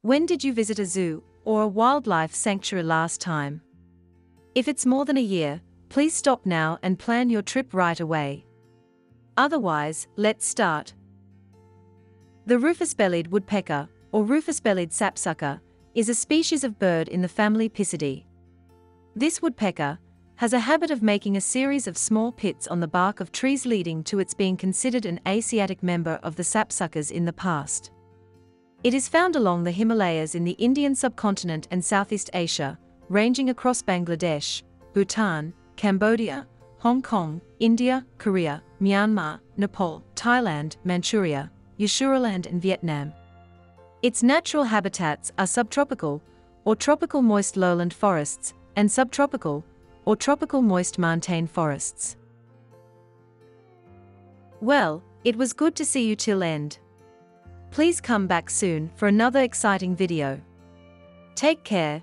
When did you visit a zoo or a wildlife sanctuary last time? If it's more than a year, please stop now and plan your trip right away. Otherwise, let's start. The rufous-bellied woodpecker, or rufous-bellied sapsucker, is a species of bird in the family Picidae. This woodpecker has a habit of making a series of small pits on the bark of trees, leading to its being considered an Asiatic member of the sapsuckers in the past. It is found along the Himalayas in the Indian subcontinent and Southeast Asia, ranging across Bangladesh, Bhutan, Cambodia, Hong Kong, India, Korea, Myanmar, Nepal, Thailand, Manchuria, Ussuriland and Vietnam. Its natural habitats are subtropical or tropical moist lowland forests and subtropical or tropical moist montane forests. Well, it was good to see you till end. Please come back soon for another exciting video. Take care.